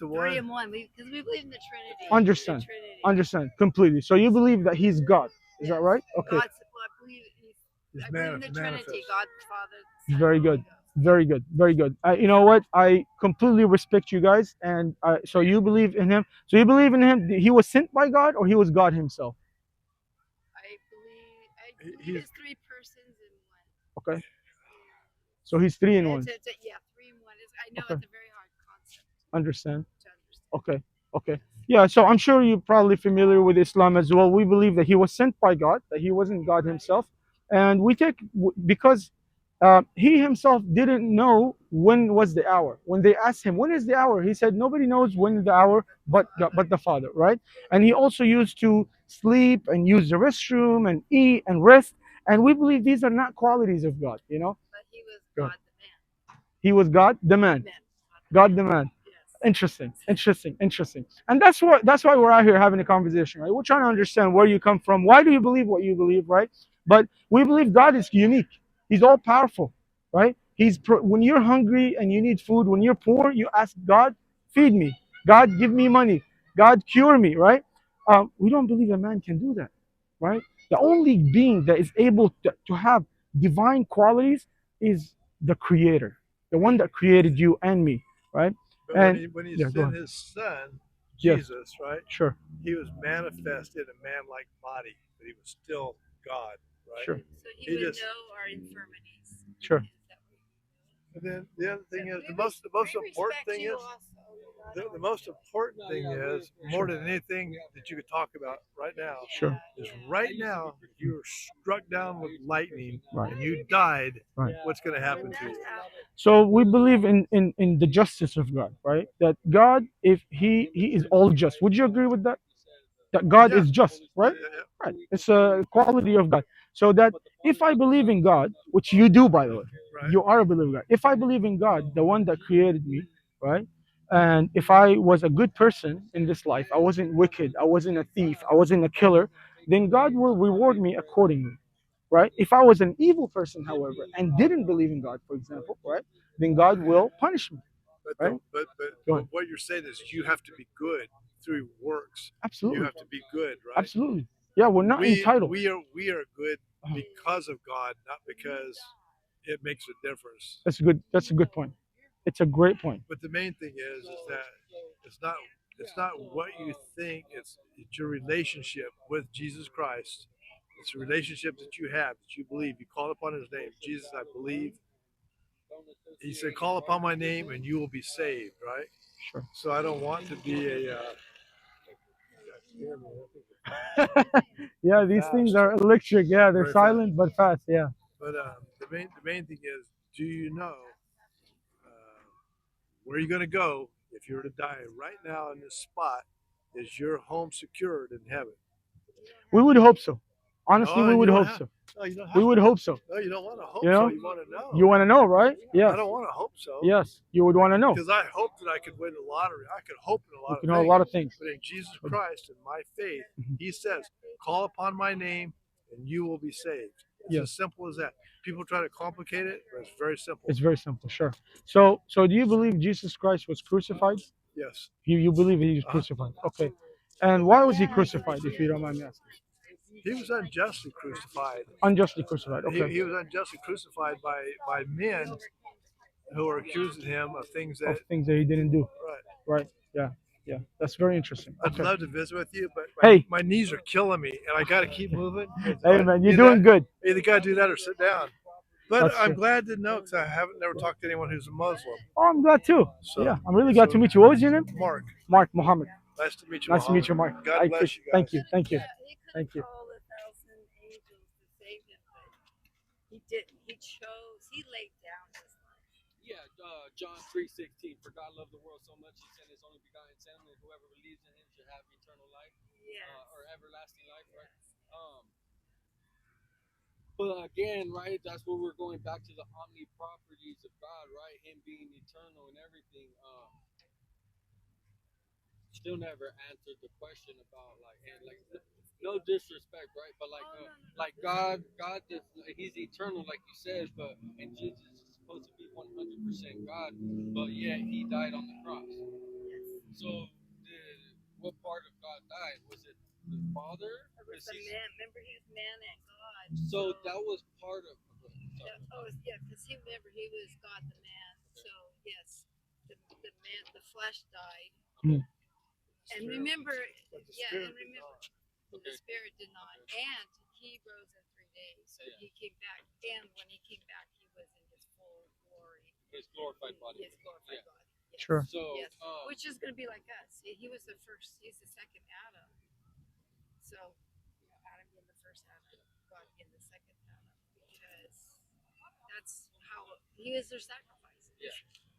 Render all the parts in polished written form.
to Three one. in one. Because we believe in the Trinity. Understand. The Trinity. Understand completely. So you believe that he's God. Is that right? Okay. God's, well, I believe in the Trinity. God, the Father, the Son, Very and the good. Holy Ghost. Very good. Very good. You know what? I completely respect you guys. And so you believe in him. So you believe in him. He was sent by God, or he was God himself? I believe He's it's three persons in one. Okay. So he's three in one. Yeah, three in one. I know Okay. it's a very hard concept Understand. to understand. Okay. Okay. Yeah. So I'm sure you're probably familiar with Islam as well. We believe that he was sent by God, that he wasn't God himself, and we take because he himself didn't know when was the hour. When they asked him, "When is the hour?" He said, "Nobody knows when the hour, but God, but the Father." Right? And he also used to sleep and use the restroom and eat and rest. And we believe these are not qualities of God. You know. But he was Go God ahead. the man. He was God, the man. Man. God, the man. Yes. Interesting, interesting, interesting. And that's why we're out here having a conversation, right? We're trying to understand where you come from. Why do you believe what you believe, right? But we believe God is unique. He's all powerful, right? When you're hungry and you need food, when you're poor, you ask God, feed me. God, give me money. God, cure me, right? We don't believe a man can do that, right? The only being that is able to have divine qualities is the Creator, the one that created you and me, right? But And when he yeah, go sent ahead. his son, Yes, Jesus, right? sure, He was manifest in a man-like body, but he was still God, right? sure, So he He would just- know our infirmities. sure. Is that what And then the other thing is we the most important respect thing you is also. the most important thing is more than anything that you could talk about right now Sure. is right now you were struck down with lightning Right. and you died. Right. What's going to happen to That you? happened. So we believe in the justice of God, right? That God, if he is all just, would you agree with that? That God Yeah. is just, right? Right. It's a quality of God. So that if I believe in God, which you do, by the way, Right. you are a believer in God. If I believe in God, the one that created me, right? And if I was a good person in this life, I wasn't wicked, I wasn't a thief, I wasn't a killer, then God will reward me accordingly, right? If I was an evil person, however, and didn't believe in God, for example, right, then God will punish me, But right? Go ahead. what you're saying is you have to be good through works. Absolutely. You have to be good, right? Absolutely. Yeah, we're not entitled. We are good because of God, not because it makes a difference. That's a good. That's a good point. It's a great point. But the main thing is that it's not it's not what you think. It's your relationship with Jesus Christ. It's a relationship that you have, that you believe. You call upon His name, Jesus. I believe. He said, "Call upon my name, and you will be saved." Right. Sure. So I don't want to be a. Yeah, these things are electric. Yeah, they're Very silent but fast. Yeah. But the main thing is, do you know where you're going to go if you were to die right now in this spot? Is your home secured in heaven? We would hope so. Honestly, No, we you would don't hope have. so. No, you don't have We would to. hope so. No, you don't want to hope You know? so. You want to know. You want to know, right? Yes. I don't want to hope so. Yes. You would want to know. Because I hope that I could win the lottery. I could hope in a You lot can of know a things. lot of things. But in Jesus Christ and my faith, Mhm. He says, "Call upon my name, and you will be saved." It's Yes. as simple as that. People try to complicate it, but it's very simple. It's very simple. Sure. So do you believe Jesus Christ was crucified? Yes. You believe he was crucified? Okay. And why was he crucified, if you don't mind me asking? He was unjustly crucified. Unjustly crucified. Okay. He was unjustly crucified by men who were accusing him of things that. Of things that he didn't do. Right. Right. Yeah. Yeah. That's very interesting. I'd Okay. love to visit with you, but Hey. my knees are killing me, and I got to keep moving. Hey man, you're doing good. Either got to do that or sit down. But That's I'm true. glad to know because I haven't never talked to anyone who's a Muslim. Oh, I'm glad too. So, Yeah, I'm really glad to meet you. What was your name? Mark. Mark Mohammed. Nice to meet you. Nice to meet you, Mark. God bless you guys. Thank you. Thank you. Yeah, he could Thank you. call 1,000 angels to save him, but he didn't. He chose. He laid down his life. Yeah, John 3:16. For God loved the world so much, He sent His only begotten Son, and whoever believes in Him should have eternal life, or everlasting life, right? But again, right, that's where we're going back to the omni properties of God, right? Him being eternal and everything. Still never answered the question about no disrespect, right? But like God, He's eternal, like you said, but and Jesus is supposed to be 100% God, but yet He died on the cross. So, what part of God died? Was it the Father? It was 'Cause the he's man. Remember, he was man and God. so that was part of. Yeah, oh, yeah, because he remember he was God the man. So yes, the man, the flesh died, Mm. and remember, But the yeah, spirit and did remember, not. the Okay. spirit did not, and he rose in 3 days. So Yeah. he came back, and when he came back, he was in his full glory, His glorified body. his glorified Yeah. body. Yes. Sure. So, Yes, which is going to be like us. He was the first. He's the second Adam. So, Adam being the first Adam, God being the second Adam, because that's how he is their sacrifice. Yeah.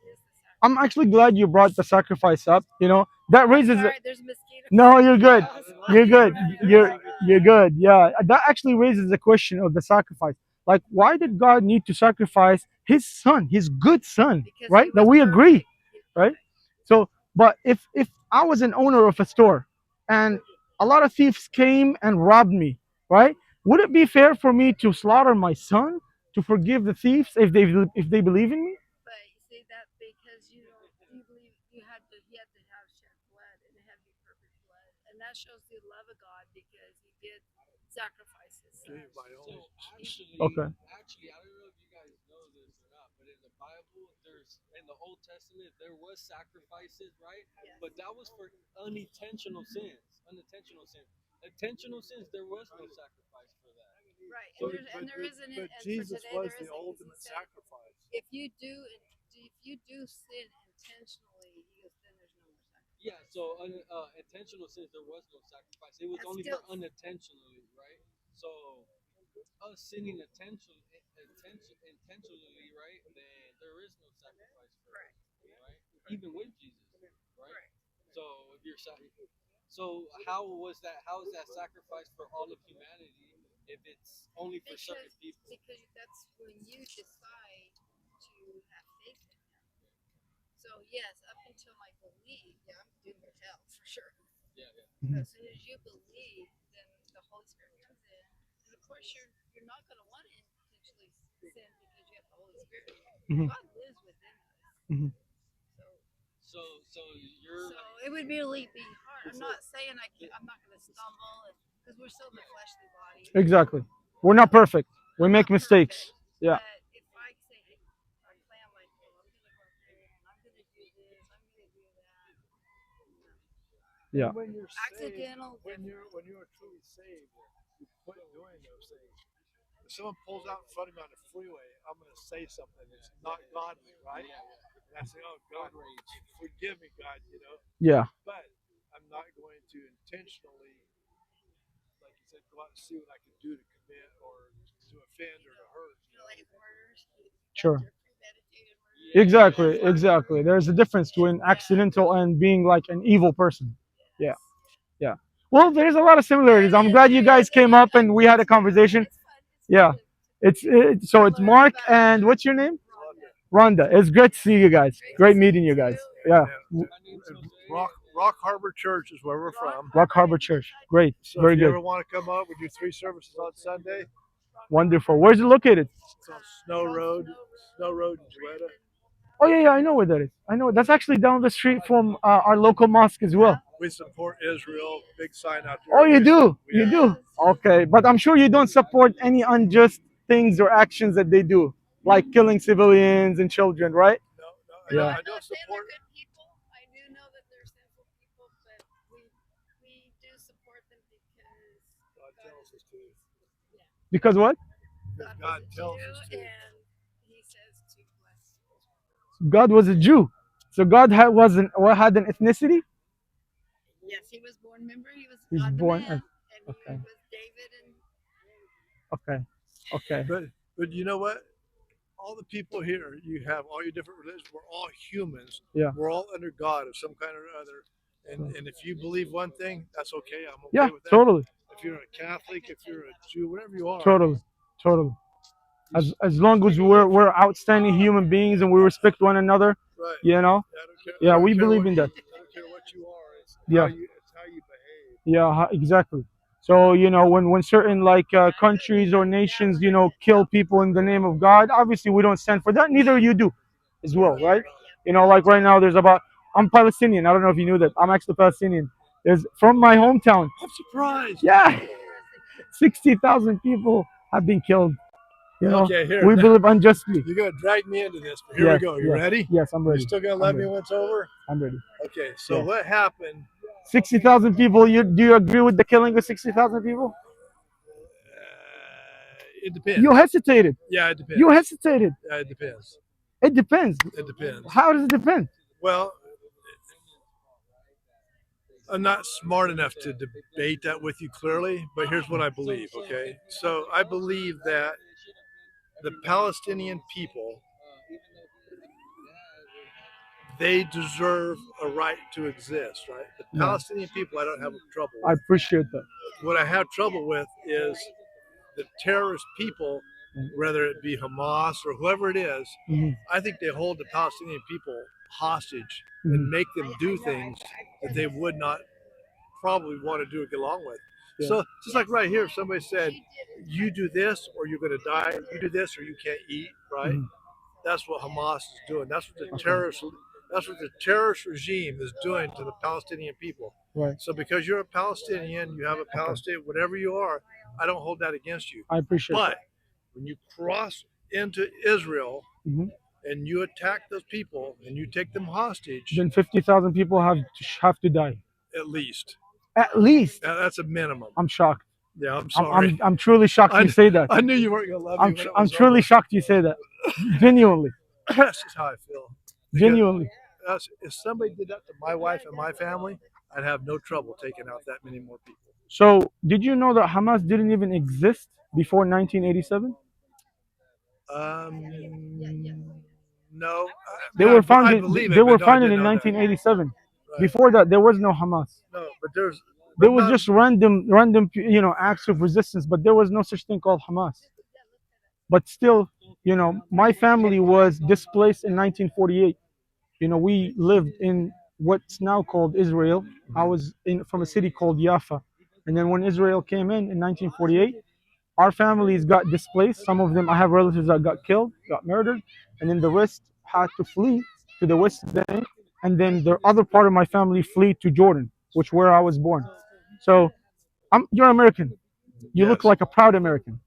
He is the sacrifice. I'm actually glad you brought the sacrifice up. You know, that raises. Sorry, there's mosquitoes. No, you're good. I was You're good. like, You're good. Yeah, that actually raises the question of the sacrifice. Like, why did God need to sacrifice His Son, His good Son, because right? he That was we perfect. agree, He's right? perfect. So, but if I was an owner of a store and a lot of thieves came and robbed me, right? Would it be fair for me to slaughter my son to forgive the thieves if they believe in me? But you see that because you believe he had to have shed blood and it had to be perfect blood, and that shows the love of God because he did sacrifice his son. Gave my so only. Okay. actually, I don't know if you guys know this or not, but in the Bible, there's in the Old Testament there was sacrifices, right? Yes. But that was for unintentional sins. Unintentional sins. Intentional sins, there was no sacrifice for that. Right, So, and there isn't, But and Jesus for today was there the isn't. 'Cause he ultimate said, sacrifice. if you do sin intentionally, he goes, then there's no more sacrifice. yeah, so intentional sins, there was no sacrifice. It was That's only still for unintentionally, right? So us sinning intentionally, right? Then there is no sacrifice for us, correct. right? Even with Jesus, right? Correct. So if you're so how was that? How is that sacrifice for all of humanity if it's only for certain people? Because that's when you decide to have faith in him. So yes, up until I believe, yeah, I'm doomed to hell for sure. Yeah, yeah. But as soon as you believe, then the Holy Spirit comes in, and of course you're not going to want to intentionally sin because you have the Holy Spirit. Mhm. God lives within us. Mhm. So So you're so it would really be hard. I'm not saying I'm not going to stumble, because we're still in the fleshly body. Exactly. We're not perfect. We We're make not mistakes. perfect, Yeah. but if I say, hey, I plan like, oh, I'm gonna go up there and I'm gonna do this, I'm gonna do that. Yeah. When you're saved, Accidental. when you're truly saved, you quit doing those things. If someone pulls out in front of me on the freeway, I'm going to say something that's not godly, right? And I say, "Oh God, forgive me, God," you know. Yeah. But I'm not going to intentionally, like you said, go out and see what I can do to commit or to offend or to hurt. You know? Like murders, Sure. premeditated murder. Exactly. Exactly. There's a difference between accidental and being like an evil person. Yeah. Yeah. Well, there's a lot of similarities. I'm glad you guys came up and we had a conversation. It's fun. Yeah. So it's Mark and what's your name? Rhonda. It's great to see you guys. Great meeting you guys. Yeah. Rock Harbor Church is where we're from. Rock Harbor Church. Great. So Very if you good. ever want to come up, we do 3 services on Sunday. Wonderful. Where's it located? It's on Snow Road in Judeo. Oh yeah, I know where that is. I know that's actually down the street from our local mosque as well. We support Israel. Big sign out there. Oh, you do. Yeah. You do. Okay, but I'm sure you don't support any unjust things or actions that they do, like killing civilians and children, right? No, Yeah. I don't support. Good people. I do know that they're sinful people, but we do support them because God tells us to. Because what? Because God tells us to. and He says to bless. God was a Jew, so God had an ethnicity. Yes, he was born. Remember, he was He's God the born man, as- and he okay. was David, and Okay. Okay. But you know what? All the people here, you have all your different religions. We're all humans. Yeah. We're all under God of some kind or other. And if you believe one thing, that's okay. I'm okay Yeah. with that. Totally. If you're a Catholic, if you're a Jew, whatever you are. Totally. Totally. As long as we're outstanding human beings and we respect one another, Right. you know. I don't care, Yeah, I don't we care believe what in that. I don't care what you are. It's Yeah. it's how you behave. Yeah, exactly. So when certain like countries or nations kill people in the name of God, obviously we don't stand for that. Neither you do, as well, right? Like right now, there's about I'm Palestinian. I don't know if you knew that. I'm actually Palestinian. There's from my hometown. I'm surprised. Yeah, 60,000 people have been killed. You know, Okay, here. we believe unjustly. You're gonna drag me into this, but here we go. You ready? Yes, I'm You ready. still gonna I'm let me ready. when it's over? I'm ready. Okay, so Yeah. what happened? 60,000 people. Do you agree with the killing of 60,000 people? It depends. You hesitated. Yeah, it depends. You hesitated. Yeah, it depends. It depends. It depends. How does it depend? Well, I'm not smart enough to debate that with you clearly, but here's what I believe, okay? So I believe that the Palestinian people, they deserve a right to exist, right? The No. Palestinian people I don't have trouble I with. appreciate that. What I have trouble with is the terrorist people, whether it be Hamas or whoever it is, I think they hold the Palestinian people hostage and make them do things that they would not probably want to do or get along with. Yeah. So just like right here, if somebody said, "You do this or you're going to die. You do this or you can't eat," right? That's what Hamas is doing. That's what the terrorist. That's what the terrorist regime is doing to the Palestinian people. Right. So because you're a Palestinian, you have a Palestinian, whatever you are, I don't hold that against you. I appreciate But that. when you cross into Israel Mhm. and you attack those people and you take them hostage, Then 50,000 people have to die. at least. At least. That's a minimum. I'm shocked. Yeah, I'm sorry. I'm truly shocked you say that. I knew you weren't going to love me. I'm truly shocked you say that. Genuinely. That's just how I feel. Genuinely. If somebody did that to my wife and my family, I'd have no trouble taking out that many more people. So, did you know that Hamas didn't even exist before 1987? No. They were I founded. believe it, They were but no, I founded didn't in know that. 1987. Right. Before that, there was no Hamas. No, but There was just random, acts of resistance, but there was no such thing called Hamas. But still, my family was displaced in 1948. We lived in what's now called Israel. I was from a city called Jaffa, and then when Israel came in 1948, our families got displaced. Some of them, I have relatives that got killed, got murdered, and then the rest had to flee to the West Bank, and then the other part of my family flee to Jordan, which where I was born. So, you're American. You look like a proud American,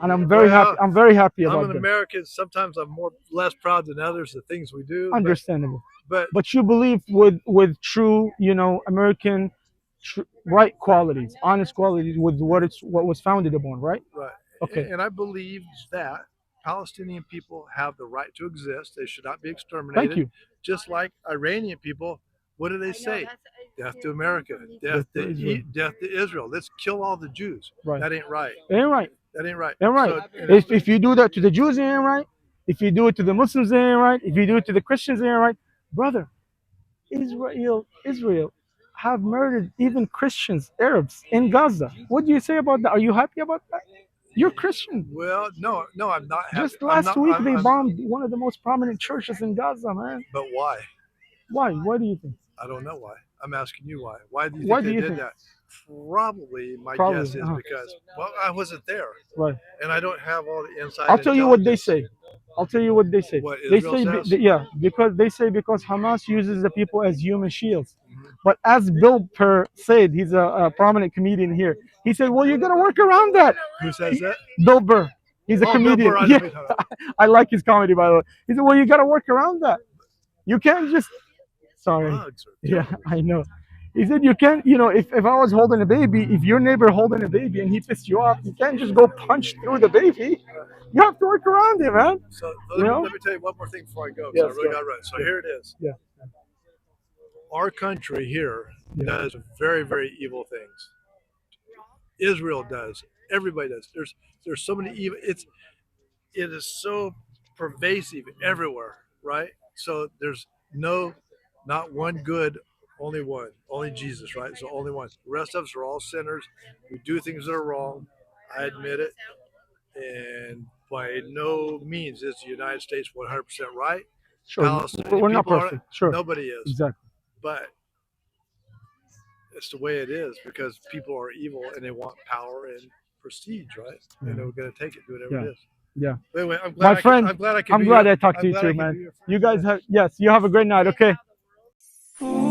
and I'm very happy. I'm very happy about I'm an that. American. Sometimes I'm less proud than others the things we do. Understandable. But you believe with true, American right qualities, honest qualities, with what was founded upon, right? Right. Okay. And I believe that Palestinian people have the right to exist. They should not be Thank exterminated. you. Just like Iranian people, what do they say? Death to America, Death to Israel. death to Israel. Let's kill all the Jews. Right. That ain't right. It ain't right. That ain't right. It ain't right. So, If you do that to the Jews, it ain't right. If you do it to the Muslims, it ain't right. If you do it to the Christians, it ain't right. Brother, Israel have murdered even Christians, Arabs in Gaza. What do you say about that? Are you happy about that? You're Christian. well, no, I'm not happy. Just last week they bombed one of the most prominent churches in Gaza, man. But why? Why? Why do you think? I don't know why. I'm asking you why. Why do you Why think do they you did think? that? Probably, my Probably, guess is because, well, I wasn't there. Right. And I don't have all the inside. I'll tell you what they say. What they Israel say, says? because Hamas uses the people as human shields. But as Bill Burr said, he's a prominent comedian here. He said, "Well, you got to work around that." Who says that? Bill Burr. He's a comedian. Bill Burr, I know who you're talking about. I like his comedy, by the way. He said, "Well, you got to work around that. You can't just." Sorry. Bugs are Yeah, terrible. I know. He said you can't, if I was holding a baby, if your neighbor holding a baby and he pissed you off, you can't just go punch through the baby. You have to work around it, man. So You know? let me tell you one more thing before I go. Yes, So I really go. got it right. So here it is. Yeah. Our country here Yeah. does very, very evil things. Israel does. Everybody does. There's so many evil. It is so pervasive everywhere, right? So there's not one good, only one, only Jesus, right? So only one. The rest of us are all sinners. We do things that are wrong. I admit it. And by no means is the United States 100% right. Sure. Palestinian We're not people are- perfect. Sure. Nobody is. Exactly. But it's the way it is because people are evil and they want power and prestige, right? And they're going to take it, do whatever it is. Yeah. But anyway, I'm glad My friend, I'm glad I could I'm be glad your- I talked to I'm you glad too, I could man. be your friend. You guys you have a great night, okay? Ooh.